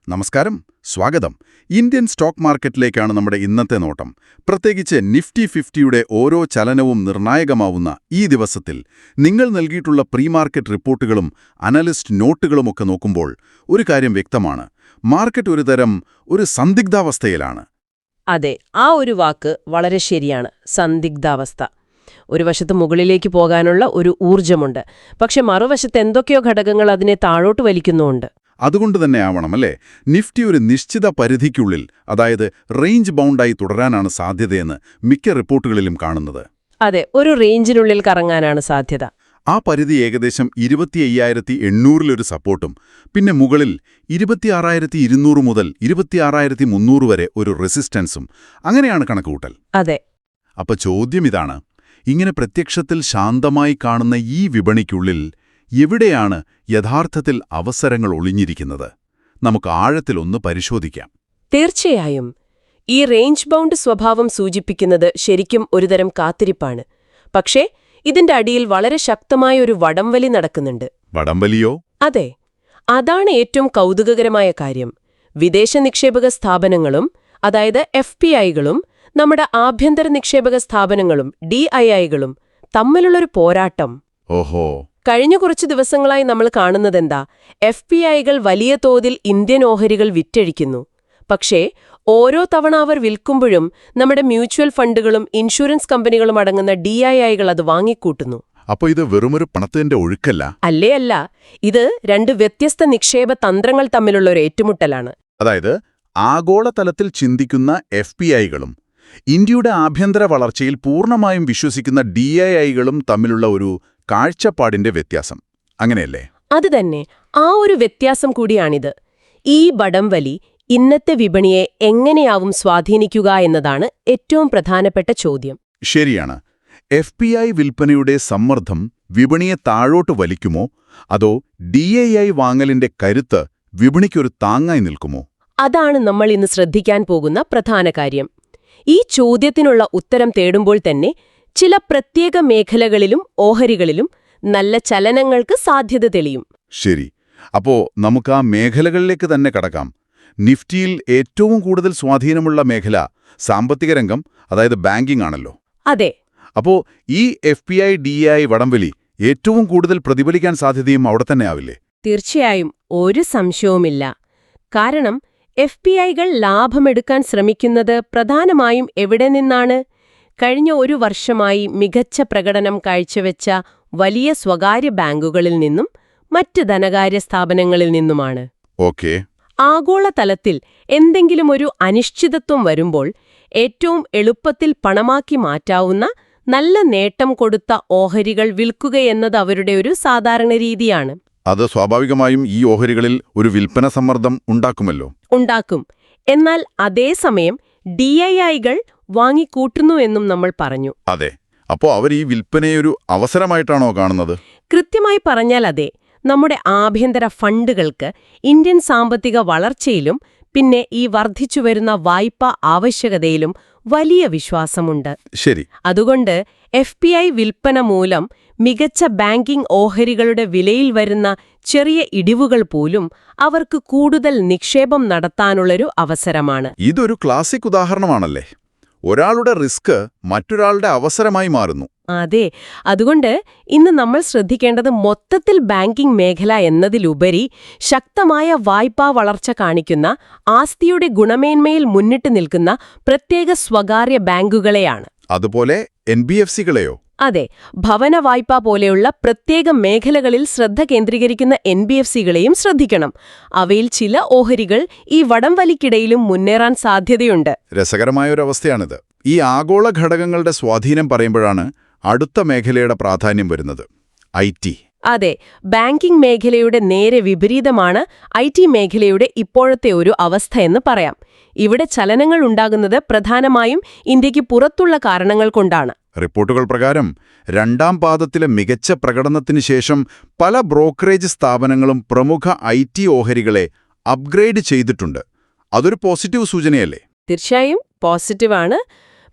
നമസ്കാരം, സ്വാഗതം. Indian stock മാർക്കറ്റിലേക്കാണ് നമ്മുടെ ഇന്നത്തെ നോട്ടം. പ്രത്യേകിച്ച് നിഫ്റ്റി 50യുടെ ഓരോ ചലനവും നിർണായകമാവുന്ന ഈ ദിവസത്തിൽ നിങ്ങൾ നൽകിയിട്ടുള്ള പ്രീ മാർക്കറ്റ് റിപ്പോർട്ടുകളും അനലിസ്റ്റ് നോട്ടുകളുമൊക്കെ നോക്കുമ്പോൾ ഒരു കാര്യം വ്യക്തമാണ്. മാർക്കറ്റ് ഒരു സന്ദിഗ്ധാവസ്ഥയിലാണ്. അതെ, ആ ഒരു വാക്ക് വളരെ ശരിയാണ്. സന്ദിഗ്ധാവസ്ഥ. ഒരു വശത്ത് മുകളിലേക്ക് പോകാനുള്ള ഒരു ഊർജ്ജമുണ്ട്, പക്ഷെ മറുവശത്ത് എന്തൊക്കെയോ ഘടകങ്ങൾ അതിനെ താഴോട്ട് വലിക്കുന്നുമുണ്ട്. അതുകൊണ്ട് തന്നെ ആവണം അല്ലേ, നിഫ്റ്റി ഒരു നിശ്ചിത പരിധിക്കുള്ളിൽ, അതായത് റേഞ്ച് ബൗണ്ടായി തുടരാനാണ് സാധ്യതയെന്ന് മിക്ക റിപ്പോർട്ടുകളിലും കാണുന്നത്. അതെ, ഒരു റേഞ്ചിനുള്ളിൽ കറങ്ങാനാണ് സാധ്യത. ആ പരിധി ഏകദേശം 25,800 സപ്പോർട്ടും പിന്നെ മുകളിൽ 26,200 മുതൽ 26,300 വരെ ഒരു റെസിസ്റ്റൻസും, അങ്ങനെയാണ് കണക്കുകൂട്ടൽ. അതെ. അപ്പൊ ചോദ്യം ഇതാണ്, ഇങ്ങനെ പ്രത്യക്ഷത്തിൽ ശാന്തമായി കാണുന്ന ഈ വിപണിക്കുള്ളിൽ എവിടെയാണ് യഥാർത്ഥത്തിൽ അവസരങ്ങൾ ഒളിഞ്ഞിരിക്കുന്നത്? നമുക്ക് ആഴത്തിലൊന്ന് പരിശോധിക്കാം. തീർച്ചയായും. ഈ റേഞ്ച് ബൗണ്ട് സ്വഭാവം സൂചിപ്പിക്കുന്നത് ശരിക്കും ഒരുതരം കാത്തിരിപ്പാണ്. പക്ഷേ ഇതിന്റെ അടിയിൽ വളരെ ശക്തമായ ഒരു വടംവലി നടക്കുന്നുണ്ട്. വടംവലിയോ? അതെ, അതാണ് ഏറ്റവും കൗതുകകരമായ കാര്യം. വിദേശ നിക്ഷേപക സ്ഥാപനങ്ങളും, അതായത് FPIകളും, നമ്മുടെ ആഭ്യന്തര നിക്ഷേപക സ്ഥാപനങ്ങളും DIIകളും തമ്മിലുള്ളൊരു പോരാട്ടം. ഓഹോ. കഴിഞ്ഞ കുറച്ച് ദിവസങ്ങളായി നമ്മൾ കാണുന്നതെന്താ? FPIകൾ വലിയ തോതിൽ ഇന്ത്യൻ ഓഹരികൾ വിറ്റഴിക്കുന്നു. പക്ഷേ ഓരോ തവണ അവർ വിൽക്കുമ്പോഴും നമ്മുടെ മ്യൂച്വൽ ഫണ്ടുകളും ഇൻഷുറൻസ് കമ്പനികളും അടങ്ങുന്ന DIIകൾ അത് വാങ്ങിക്കൂട്ടുന്നു. അപ്പോൾ ഇത് വെറുമൊരു പണത്തിന്റെ ഒഴുക്കല്ല? അല്ല, ഇത് രണ്ട് വ്യത്യസ്ത നിക്ഷേപ തന്ത്രങ്ങൾ തമ്മിലുള്ള ഒരു ഏറ്റുമുട്ടലാണ്. അതായത് ആഗോളതലത്തിൽ ചിന്തിക്കുന്ന FPIകളും ഇന്ത്യയുടെ ആഭ്യന്തര വളർച്ചയിൽ പൂർണ്ണമായും വിശ്വസിക്കുന്ന DIIകളും തമ്മിലുള്ള ഒരു കാഴ്ചപ്പാടിന്റെ വ്യത്യാസം, അങ്ങനെയല്ലേ? അതുതന്നെ, ആ ഒരു വ്യത്യാസം കൂടിയാണിത്. ഈ വടംവലി ഇന്നത്തെ വിപണിയെ എങ്ങനെയാവും സ്വാധീനിക്കുക എന്നതാണ് ഏറ്റവും പ്രധാനപ്പെട്ട ചോദ്യം. ശരിയാണ്. FPI വിൽപ്പനയുടെ സമ്മർദ്ദം വിപണിയെ താഴോട്ട് വലിക്കുമോ, അതോ DII വാങ്ങലിന്റെ കരുത്ത് വിപണിക്കൊരു താങ്ങായി നിൽക്കുമോ? അതാണ് നമ്മൾ ഇന്ന് ശ്രദ്ധിക്കാൻ പോകുന്ന പ്രധാന കാര്യം. ഈ ചോദ്യത്തിനുള്ള ഉത്തരം തേടുമ്പോൾ തന്നെ ചില പ്രത്യേക മേഖലകളിലും ഓഹരികളിലും നല്ല ചലനങ്ങൾക്ക് സാധ്യത തെളിയും. ശരി, അപ്പോ നമുക്ക് ആ മേഖലകളിലേക്ക് തന്നെ കടക്കാം. നിഫ്റ്റിയിൽ ഏറ്റവും കൂടുതൽ സ്വാധീനമുള്ള മേഖല സാമ്പത്തിക രംഗം, അതായത് ബാങ്കിംഗ് ആണല്ലോ. അതെ. അപ്പോ ഈ FPI DII വടംവലി ഏറ്റവും കൂടുതൽ പ്രതിഫലിക്കാൻ സാധ്യതയും അവിടെ തന്നെ ആവില്ലേ? തീർച്ചയായും, ഒരു സംശയവുമില്ല. കാരണം FPIകൾ ലാഭമെടുക്കാൻ ശ്രമിക്കുന്നത് പ്രധാനമായും എവിടെ നിന്നാണ്? കഴിഞ്ഞ ഒരു വർഷമായി മികച്ച പ്രകടനം കാഴ്ചവെച്ച വലിയ സ്വകാര്യ ബാങ്കുകളിൽ നിന്നും മറ്റ് ധനകാര്യ സ്ഥാപനങ്ങളിൽ നിന്നുമാണ്. ഓക്കേ. ആഗോളതലത്തിൽ എന്തെങ്കിലും ഒരു അനിശ്ചിതത്വം വരുമ്പോൾ ഏറ്റവും എളുപ്പത്തിൽ പണമാക്കി മാറ്റാവുന്ന നല്ല നേട്ടം കൊടുത്ത ഓഹരികൾ വിൽക്കുകയെന്നത് അവരുടെ ഒരു സാധാരണ രീതിയാണ്. അത് സ്വാഭാവികമായും ഈ ഓഹരികളിൽ ഒരു വിൽപ്പന സമ്മർദ്ദം ഉണ്ടാക്കുമല്ലോ. ഉണ്ടാക്കും. എന്നാൽ അതേസമയം DIIകൾ വാങ്ങിക്കൂട്ടുന്നു എന്നും നമ്മൾ പറഞ്ഞു. അതെ. അപ്പോൾ അവർ ഈ വിൽപ്പനയൊരു അവസരമായിട്ടാണോ കാണുന്നത്? കൃത്യമായി പറഞ്ഞാൽ അതെ. നമ്മുടെ ആഭ്യന്തര ഫണ്ടുകൾക്ക് ഇന്ത്യൻ സാമ്പത്തിക വളർച്ചയിലും പിന്നെ ഈ വർദ്ധിച്ചുവരുന്ന വായ്പാ ആവശ്യകതയിലും വലിയ വിശ്വാസമുണ്ട്. ശരി. അതുകൊണ്ട് FPI വിൽപ്പന മൂലം മികച്ച ബാങ്കിംഗ് ഓഹരികളുടെ വിലയിൽ വരുന്ന ചെറിയ ഇടിവുകൾ പോലും അവർക്ക് കൂടുതൽ നിക്ഷേപം നടത്താനുള്ളൊരു അവസരമാണ്. ഇതൊരു ക്ലാസിക് ഉദാഹരണമാണല്ലേ. ഒരാളുടെ റിസ്ക് മറ്റൊരാളുടെ അവസരമായി മാറുന്നു. അതെ. അതുകൊണ്ട് ഇന്ന് നമ്മൾ ശ്രദ്ധിക്കേണ്ടത് മൊത്തത്തിൽ ബാങ്കിംഗ് മേഖല എന്നതിലുപരി ശക്തമായ വായ്പാ വളർച്ച കാണിക്കുന്ന, ആസ്തിയുടെ ഗുണമേന്മയിൽ മുന്നിട്ട് നിൽക്കുന്ന പ്രത്യേക സ്വകാര്യ ബാങ്കുകളെയാണ്. അതുപോലെ NBFCകളെയോ? അതെ, ഭവന വായ്പ പോലെയുള്ള പ്രത്യേക മേഖലകളിൽ ശ്രദ്ധ കേന്ദ്രീകരിക്കുന്ന NBFCകളെയും ശ്രദ്ധിക്കണം. അവയിൽ ചില ഓഹരികൾ ഈ വടംവലിക്കിടയിലും മുന്നേറാൻ സാധ്യതയുണ്ട്. രസകരമായൊരവസ്ഥയാണിത്. ഈ ആഗോള ഘടകങ്ങളുടെ സ്വാധീനം പറയുമ്പോഴാണ് അടുത്ത മേഖലയുടെ പ്രാധാന്യം വരുന്നത്, IT. അതെ, ബാങ്കിംഗ് മേഖലയുടെ നേരെ വിപരീതമാണ് IT മേഖലയുടെ ഇപ്പോഴത്തെ ഒരു അവസ്ഥയെന്ന് പറയാം. ഇവിടെ ചലനങ്ങൾ ഉണ്ടാകുന്നത് പ്രധാനമായും ഇന്ത്യക്ക് പുറത്തുള്ള കാരണങ്ങൾ കൊണ്ടാണ്. റിപ്പോർട്ടുകൾ പ്രകാരം രണ്ടാം പാദത്തിലെ മികച്ച പ്രകടനത്തിന് ശേഷം പല ബ്രോക്കറേജ് സ്ഥാപനങ്ങളും പ്രമുഖ IT ഓഹരികളെ അപ്ഗ്രേഡ് ചെയ്തിട്ടുണ്ട്. അതൊരു പോസിറ്റീവ് സൂചനയല്ലേ? തീർച്ചയായും പോസിറ്റീവാണ്.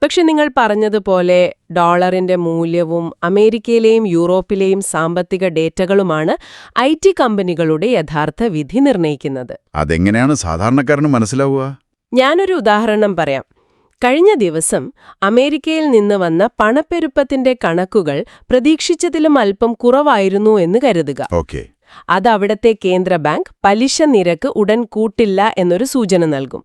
പക്ഷെ നിങ്ങൾ പറഞ്ഞതുപോലെ ഡോളറിന്റെ മൂല്യവും അമേരിക്കയിലെയും യൂറോപ്പിലെയും സാമ്പത്തിക ഡേറ്റകളുമാണ് IT കമ്പനികളുടെ യഥാർത്ഥ വിധി നിർണ്ണയിക്കുന്നത്. അതെങ്ങനെയാണ് സാധാരണക്കാരന് മനസ്സിലാവുക? ഞാനൊരു ഉദാഹരണം പറയാം. കഴിഞ്ഞ ദിവസം അമേരിക്കയിൽ നിന്ന് വന്ന പണപ്പെരുപ്പത്തിന്റെ കണക്കുകൾ പ്രതീക്ഷിച്ചതിലും അല്പം കുറവായിരുന്നു എന്ന് കരുതുക. ഓക്കെ. അത് അവിടത്തെ കേന്ദ്ര ബാങ്ക് പലിശ നിരക്ക് ഉടൻ കൂട്ടില്ല എന്നൊരു സൂചന നൽകും.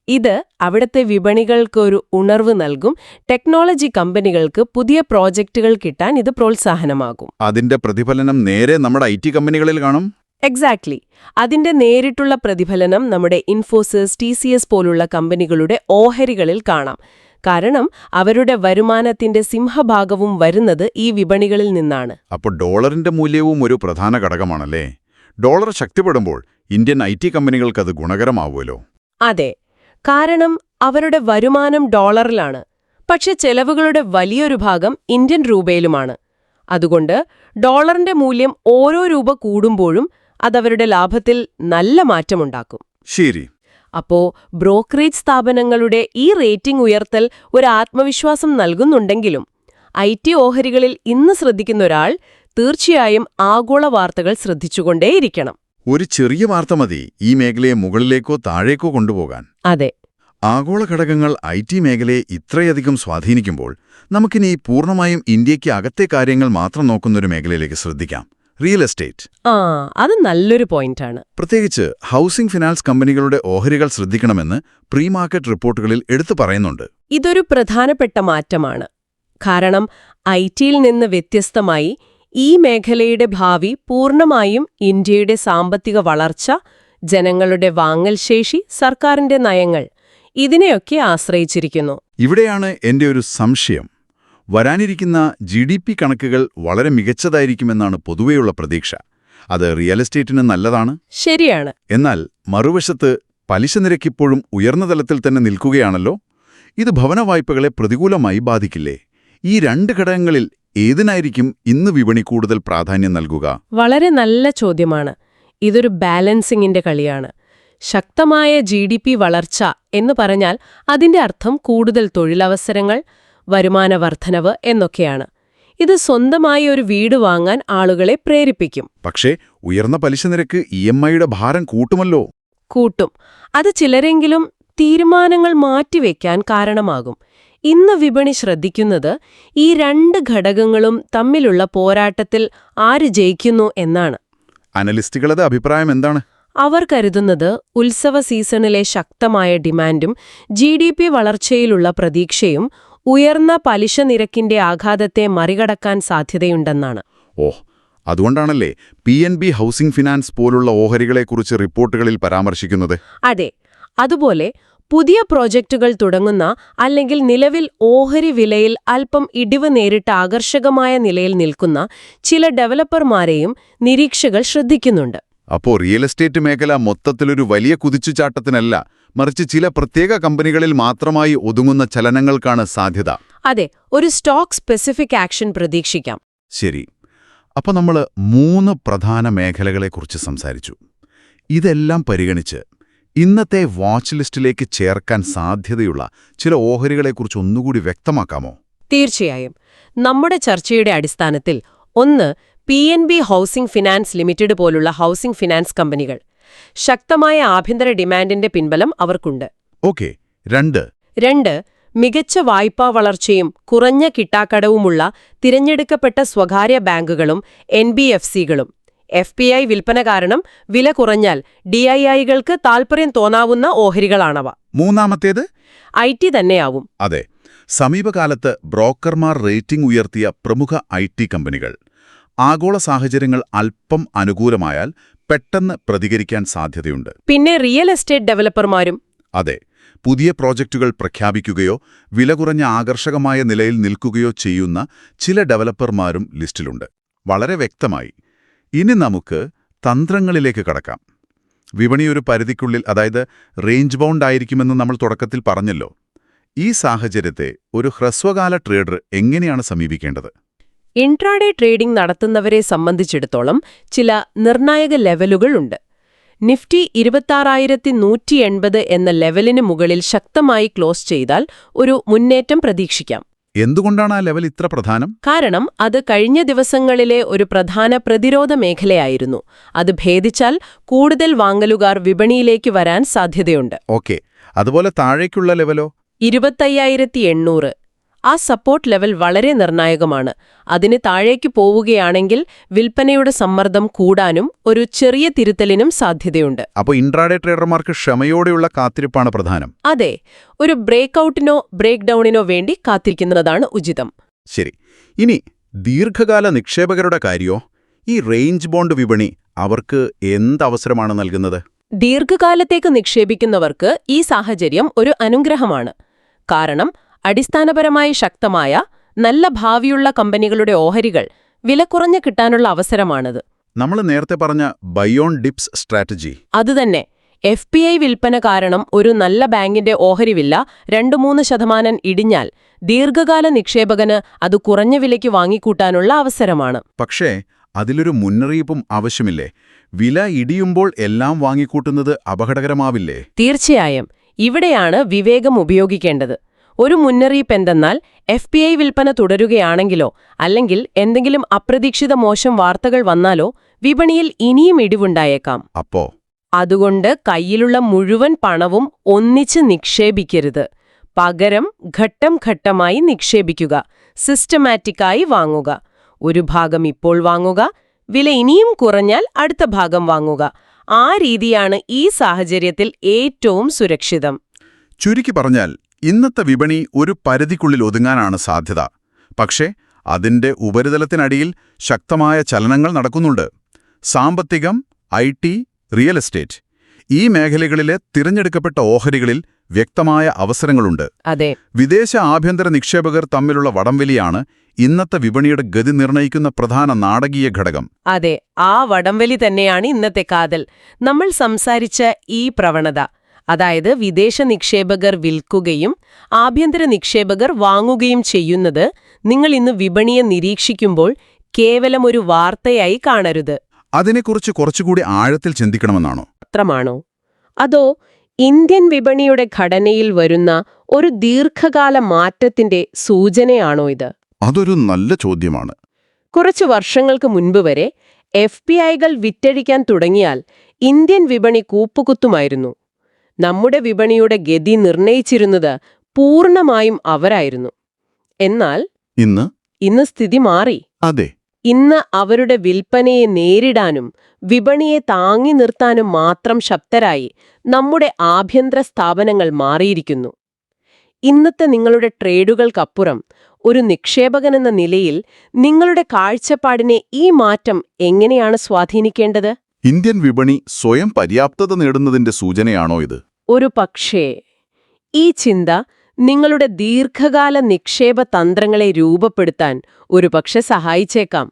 ഇത് അവിടത്തെ വിപണികൾക്കൊരു ഉണർവ് നൽകും. ടെക്നോളജി കമ്പനികൾക്ക് പുതിയ പ്രോജക്റ്റുകൾ കിട്ടാൻ ഇത് പ്രോത്സാഹനമാകും. അതിന്റെ പ്രതിഫലനം നേരെ നമ്മുടെ IT കമ്പനികളിൽ കാണും. എക്സാക്ട്ലി. അതിന്റെ നേരിട്ടുള്ള പ്രതിഫലനം നമ്മുടെ ഇൻഫോസിസ്, TCS പോലുള്ള കമ്പനികളുടെ ഓഹരികളിൽ കാണാം. കാരണം അവരുടെ വരുമാനത്തിന്റെ സിംഹഭാഗവും വരുന്നത് ഈ വിപണികളിൽ നിന്നാണ്. അപ്പോൾ ഡോളറിന്റെ മൂല്യവും ഒരു പ്രധാന ഘടകമാണല്ലേ? ഡോളർ ശക്തിപ്പെടുമ്പോൾ ഇന്ത്യൻ IT കമ്പനികൾക്കത് ഗുണകരമാവുമല്ലോ? അതെ. കാരണം അവരുടെ വരുമാനം ഡോളറിലാണ്. പക്ഷെ ചെലവുകളുടെ വലിയൊരു ഭാഗം ഇന്ത്യൻ രൂപയിലുമാണ്. അതുകൊണ്ട് ഡോളറിന്റെ മൂല്യം ഓരോ രൂപ കൂടുമ്പോഴും അതവരുടെ ലാഭത്തിൽ നല്ല മാറ്റമുണ്ടാക്കും. ശരി. അപ്പോ ബ്രോക്കറേജ് സ്ഥാപനങ്ങളുടെ ഈ റേറ്റിംഗ് ഉയർത്തൽ ഒരു ആത്മവിശ്വാസം നൽകുന്നുണ്ടെങ്കിലും IT ഓഹരികളിൽ ഇന്ന് ശ്രദ്ധിക്കുന്ന ഒരാൾ തീർച്ചയായും ആഗോള വാർത്തകൾ ശ്രദ്ധിച്ചുകൊണ്ടേയിരിക്കണം. ഒരു ചെറിയ വാർത്ത മതി ഈ മേഖലയെ മുകളിലേക്കോ താഴേക്കോ കൊണ്ടുപോകാൻ. അതെ. ആഗോള ഘടകങ്ങൾ IT മേഖലയെ ഇത്രയധികം സ്വാധീനിക്കുമ്പോൾ നമുക്കിനി പൂർണ്ണമായും ഇന്ത്യയ്ക്ക് അകത്തെ കാര്യങ്ങൾ മാത്രം നോക്കുന്നൊരു മേഖലയിലേക്ക് ശ്രദ്ധിക്കാം. Real estate. അത് നല്ലൊരു പോയിന്റാണ്. പ്രത്യേകിച്ച് ഹൗസിംഗ് ഫിനാൻസ് കമ്പനികളുടെ ഓഹരികൾ ശ്രദ്ധിക്കണമെന്ന് പ്രീ മാർക്കറ്റ് റിപ്പോർട്ടുകളിൽ എടുത്തു പറയുന്നുണ്ട്. ഇതൊരു പ്രധാനപ്പെട്ട മാറ്റമാണ്. കാരണം ITയിൽ നിന്ന് വ്യത്യസ്തമായി ഈ മേഖലയുടെ ഭാവി പൂർണ്ണമായും ഇന്ത്യയുടെ സാമ്പത്തിക വളർച്ച, ജനങ്ങളുടെ വാങ്ങൽ ശേഷി, സർക്കാരിന്റെ നയങ്ങൾ ഇതിനെയൊക്കെ ആശ്രയിച്ചിരിക്കുന്നു. ഇവിടെയാണ് എന്റെ ഒരു സംശയം. വരാനിരിക്കുന്ന GDP കണക്കുകൾ വളരെ മികച്ചതായിരിക്കുമെന്നാണ് പൊതുവെയുള്ള പ്രതീക്ഷ. അത് റിയൽ എസ്റ്റേറ്റിന് നല്ലതാണ്. ശരിയാണ്. എന്നാൽ മറുവശത്ത് പലിശ നിരക്കിപ്പോഴും ഉയർന്ന തലത്തിൽ തന്നെ നിൽക്കുകയാണല്ലോ. ഇത് ഭവന വായ്പകളെ പ്രതികൂലമായി ബാധിക്കില്ലേ? ഈ രണ്ട് ഘടകങ്ങളിൽ ഏതിനായിരിക്കും ഇന്ന് വിപണി കൂടുതൽ പ്രാധാന്യം നൽകുക? വളരെ നല്ല ചോദ്യമാണ്. ഇതൊരു ബാലൻസിങ്ങിന്റെ കളിയാണ്. ശക്തമായ GDP വളർച്ച എന്ന് പറഞ്ഞാൽ അതിന്റെ അർത്ഥം കൂടുതൽ തൊഴിലവസരങ്ങൾ, വരുമാന വർധനവ് എന്നൊക്കെയാണ്. ഇത് സ്വന്തമായി ഒരു വീട് വാങ്ങാൻ ആളുകളെ പ്രേരിപ്പിക്കും. പക്ഷേ ഉയർന്ന പലിശ നിരക്ക് EMIയുടെ ഭാരം കൂട്ടുമല്ലോ. കൂട്ടും. അത് ചിലരെങ്കിലും തീരുമാനങ്ങൾ മാറ്റിവെക്കാൻ കാരണമാകും. ഇന്ന് വിപണി ശ്രദ്ധിക്കുന്നത് ഈ രണ്ട് ഘടകങ്ങളും തമ്മിലുള്ള പോരാട്ടത്തിൽ ആര് ജയിക്കുന്നു എന്നാണ്. അനലിസ്റ്റുകളുടെ അഭിപ്രായം എന്താണ്? അവർ കരുതുന്നത് ഉത്സവ സീസണിലെ ശക്തമായ ഡിമാൻഡും GDP വളർച്ചയിലുള്ള പ്രതീക്ഷയും ഉയർന്ന പലിശ നിരക്കിന്റെ ആഘാതത്തെ മറികടക്കാൻ സാധ്യതയുണ്ടെന്നാണ്. അതുകൊണ്ടാണല്ലേ PNB ഹൗസിംഗ് ഫിനാൻസ് പോലുള്ള ഓഹരികളെക്കുറിച്ച് റിപ്പോർട്ടുകളിൽ പരാമർശിക്കുന്നത്? അതെ. അതുപോലെ പുതിയ പ്രോജക്റ്റുകൾ തുടങ്ങുന്ന അല്ലെങ്കിൽ നിലവിൽ ഓഹരി വിലയിൽ അല്പം ഇടിവ് നേരിട്ട് ആകർഷകമായ നിലയിൽ നിൽക്കുന്ന ചില ഡെവലപ്പർമാരെയും നിരീക്ഷകർ ശ്രദ്ധിക്കുന്നുണ്ട്. അപ്പോൾ റിയൽ എസ്റ്റേറ്റ് മേഖല മൊത്തത്തിലൊരു വലിയ കുതിച്ചുചാട്ടത്തിനല്ല, മറിച്ച് ചില പ്രത്യേക കമ്പനികളിൽ മാത്രമായി ഒതുങ്ങുന്ന ചലനങ്ങൾക്കാണ് സാധ്യത. അതെ, ഒരു സ്റ്റോക്ക് സ്പെസിഫിക് ആക്ഷൻ പ്രതീക്ഷിക്കാം. ശരി. അപ്പോൾ നമ്മൾ 3 പ്രധാന മേഖലകളെക്കുറിച്ച് സംസാരിച്ചു. ഇതെല്ലാം പരിഗണിച്ച് ഇന്നത്തെ വാച്ച് ലിസ്റ്റിലേക്ക് ചേർക്കാൻ സാധ്യതയുള്ള ചില ഓഹരികളെക്കുറിച്ച് ഒന്നുകൂടി വ്യക്തമാക്കാമോ? തീർച്ചയായും. നമ്മുടെ ചർച്ചയുടെ അടിസ്ഥാനത്തിൽ 1. PNB ഹൗസിംഗ് ഫിനാൻസ് ലിമിറ്റഡ് പോലുള്ള ഹൗസിംഗ് ഫിനാൻസ് കമ്പനികൾ. ശക്തമായ ആഭ്യന്തര ഡിമാൻഡിന്റെ പിൻബലം അവർക്കുണ്ട്. ഓക്കെ. 2. മികച്ച വായ്പാ വളർച്ചയും കുറഞ്ഞ കിട്ടാക്കടവുമുള്ള തിരഞ്ഞെടുക്കപ്പെട്ട സ്വകാര്യ ബാങ്കുകളും NBFCകളും. FPI വിൽപ്പന കാരണം വില കുറഞ്ഞാൽ DIIകൾക്ക് താൽപര്യം തോന്നാവുന്ന ഓഹരികളാണവ. 3. IT തന്നെയാവും. അതെ. സമീപകാലത്ത് ബ്രോക്കർമാർ റേറ്റിംഗ് ഉയർത്തിയ പ്രമുഖ IT കമ്പനികൾ. ആഗോള സാഹചര്യങ്ങൾ അല്പം അനുകൂലമായാൽ പെട്ടെന്ന് പ്രതികരിക്കാൻ സാധ്യതയുണ്ട്. പിന്നെ റിയൽ എസ്റ്റേറ്റ് ഡെവലപ്പർമാരും. അതെ. പുതിയ പ്രോജക്റ്റുകൾ പ്രഖ്യാപിക്കുകയോ വില കുറഞ്ഞ ആകർഷകമായ നിലയിൽ നിൽക്കുകയോ ചെയ്യുന്ന ചില ഡെവലപ്പർമാരും ലിസ്റ്റിലുണ്ട്. വളരെ വ്യക്തമായി. ഇനി നമുക്ക് തന്ത്രങ്ങളിലേക്ക് കടക്കാം. വിപണി ഒരു പരിധിക്കുള്ളിൽ, അതായത് റേഞ്ച് ബൗണ്ട് ആയിരിക്കുമെന്ന് നമ്മൾ തുടക്കത്തിൽ പറഞ്ഞല്ലോ. ഈ സാഹചര്യത്തെ ഒരു ഹ്രസ്വകാല ട്രേഡർ എങ്ങനെയാണ് സമീപിക്കേണ്ടത്? ഇൻട്രാഡേ ട്രേഡിംഗ് നടത്തുന്നവരെ സംബന്ധിച്ചിടത്തോളം ചില നിർണായക ലെവലുകളുണ്ട്. നിഫ്റ്റി 26,180 എന്ന ലെവലിന് മുകളിൽ ശക്തമായി ക്ലോസ് ചെയ്താൽ ഒരു മുന്നേറ്റം പ്രതീക്ഷിക്കാം. എന്തുകൊണ്ടാണ് ആ ലെവൽ ഇത്ര പ്രധാനം? കാരണം അത് കഴിഞ്ഞ ദിവസങ്ങളിലെ ഒരു പ്രധാന പ്രതിരോധ മേഖലയായിരുന്നു. അത് ഭേദിച്ചാൽ കൂടുതൽ വാങ്ങലുകാർ വിപണിയിലേക്ക് വരാൻ സാധ്യതയുണ്ട്. ഓക്കെ, അതുപോലെ താഴേക്കുള്ള ലെവലോ? 25,800. ആ സപ്പോർട്ട് ലെവൽ വളരെ നിർണായകമാണ്. അതിന് താഴേക്ക് പോവുകയാണെങ്കിൽ വിൽപ്പനയുടെ സമ്മർദ്ദം കൂടാനും ഒരു ചെറിയ തിരുത്തലിനും സാധ്യതയുണ്ട്. അപ്പോൾ ഇൻട്രാഡേ ട്രേഡർമാർക്ക് ക്ഷമയോടെയുള്ള കാത്തിരിപ്പാണ് പ്രധാനം. അതെ, ഒരു ബ്രേക്കൌട്ടിനോ ബ്രേക്ക് ഡൌണിനോ വേണ്ടി കാത്തിരിക്കുന്നതാണ് ഉചിതം. ശരി, ഇനി ദീർഘകാല നിക്ഷേപകരുടെ കാര്യോ? ഈ റേഞ്ച് ബോണ്ട് വിപണി അവർക്ക് എന്തവസരമാണ് നൽകുന്നത്? ദീർഘകാലത്തേക്ക് നിക്ഷേപിക്കുന്നവർക്ക് ഈ സാഹചര്യം ഒരു അനുഗ്രഹമാണ്. കാരണം അടിസ്ഥാനപരമായി ശക്തമായ നല്ല ഭാവിയുള്ള കമ്പനികളുടെ ഓഹരികൾ വിലക്കുറഞ്ഞ് കിട്ടാനുള്ള അവസരമാണത്. നമ്മൾ നേരത്തെ പറഞ്ഞ ബയോൺ ഡിപ്സ് സ്ട്രാറ്റജി അതുതന്നെ. FPI വിൽപ്പന കാരണം ഒരു നല്ല ബാങ്കിന്റെ ഓഹരി വില 2-3% ഇടിഞ്ഞാൽ ദീർഘകാല നിക്ഷേപകന് അത് കുറഞ്ഞ വിലയ്ക്ക് വാങ്ങിക്കൂട്ടാനുള്ള അവസരമാണ്. പക്ഷേ അതിലൊരു മുന്നറിയിപ്പും ആവശ്യമില്ലേ? വില ഇടിയുമ്പോൾ എല്ലാം വാങ്ങിക്കൂട്ടുന്നത് അപകടകരമാവില്ലേ? തീർച്ചയായും. ഇവിടെയാണ് വിവേകം ഉപയോഗിക്കേണ്ടത്. ഒരു മുന്നറിയിപ്പ് എന്തെന്നാൽ FPI വിൽപ്പന തുടരുകയാണെങ്കിലോ അല്ലെങ്കിൽ എന്തെങ്കിലും അപ്രതീക്ഷിത മോശം വാർത്തകൾ വന്നാലോ വിപണിയിൽ ഇനിയും ഇടിവുണ്ടായേക്കാം. അതുകൊണ്ട് കയ്യിലുള്ള മുഴുവൻ പണവും ഒന്നിച്ച് നിക്ഷേപിക്കരുത്. പകരം ഘട്ടം ഘട്ടമായി നിക്ഷേപിക്കുക. സിസ്റ്റമാറ്റിക്കായി വാങ്ങുക. ഒരു ഭാഗം ഇപ്പോൾ വാങ്ങുക, വില ഇനിയും കുറഞ്ഞാൽ അടുത്ത ഭാഗം വാങ്ങുക. ആ രീതിയാണ് ഈ സാഹചര്യത്തിൽ ഏറ്റവും സുരക്ഷിതം. ചുരുക്കി പറഞ്ഞാൽ ഇന്നത്തെ വിപണി ഒരു പരിധിക്കുള്ളിൽ ഒതുങ്ങാനാണ് സാധ്യത. പക്ഷേ അതിന്റെ ഉപരിതലത്തിനടിയിൽ ശക്തമായ ചലനങ്ങൾ നടക്കുന്നുണ്ട്. സാമ്പത്തികം, IT, റിയൽ എസ്റ്റേറ്റ് ഈ മേഖലകളിലെ തിരഞ്ഞെടുക്കപ്പെട്ട ഓഹരികളിൽ വ്യക്തമായ അവസരങ്ങളുണ്ട്. അതെ, വിദേശ ആഭ്യന്തര നിക്ഷേപകർ തമ്മിലുള്ള വടംവലിയാണ് ഇന്നത്തെ വിപണിയുടെ ഗതി നിർണയിക്കുന്ന പ്രധാന നാടകീയ ഘടകം. അതെ, ആ വടംവലി തന്നെയാണ് ഇന്നത്തെ കാതൽ. നമ്മൾ സംസാരിച്ച ഈ പ്രവണത, അതായത് വിദേശ നിക്ഷേപകർ വിൽക്കുകയും ആഭ്യന്തര നിക്ഷേപകർ വാങ്ങുകയും ചെയ്യുന്നത് നിങ്ങൾ ഇന്ന് വിപണിയെ നിരീക്ഷിക്കുമ്പോൾ കേവലം ഒരു വാർത്തയായി കാണരുത്. അതിനെക്കുറിച്ച് കുറച്ചുകൂടി ആഴത്തിൽ ചിന്തിക്കണമെന്നാണോ? മാത്രമാണോ? അതോ ഇന്ത്യൻ വിപണിയുടെ ഘടനയിൽ വരുന്ന ഒരു ദീർഘകാല മാറ്റത്തിന്റെ സൂചനയാണോ ഇത്? അതൊരു നല്ല ചോദ്യമാണ്. കുറച്ചു വർഷങ്ങൾക്ക് മുൻപ് വരെ FPIകൾ വിറ്റഴിക്കാൻ തുടങ്ങിയാൽ ഇന്ത്യൻ വിപണി കൂപ്പുകുത്തുമായിരുന്നു. നമ്മുടെ വിപണിയുടെ ഗതി നിർണയിച്ചിരുന്നത് പൂർണ്ണമായും അവരായിരുന്നു. എന്നാൽ ഇന്ന് സ്ഥിതി മാറി. അതെ, ഇന്ന് അവരുടെ വിൽപ്പനയെ നേരിടാനും വിപണിയെ താങ്ങി നിർത്താനും മാത്രം ശക്തരായി നമ്മുടെ ആഭ്യന്തര സ്ഥാപനങ്ങൾ മാറിയിരിക്കുന്നു. ഇന്നത്തെ നിങ്ങളുടെ ട്രേഡുകൾക്കപ്പുറം ഒരു നിക്ഷേപകനെന്ന നിലയിൽ നിങ്ങളുടെ കാഴ്ചപ്പാടിനെ ഈ മാറ്റം എങ്ങനെയാണ് സ്വാധീനിക്കേണ്ടത്? ഇന്ത്യൻ വിപണി സ്വയം പര്യാപ്തത നേടുന്നതിന്റെ സൂചനയാണോ ഇത്? ഒരു പക്ഷേ ഈ ചിന്ത നിങ്ങളുടെ ദീർഘകാല നിക്ഷേപ തന്ത്രങ്ങളെ രൂപപ്പെടുത്താൻ ഒരുപക്ഷെ സഹായിച്ചേക്കാം.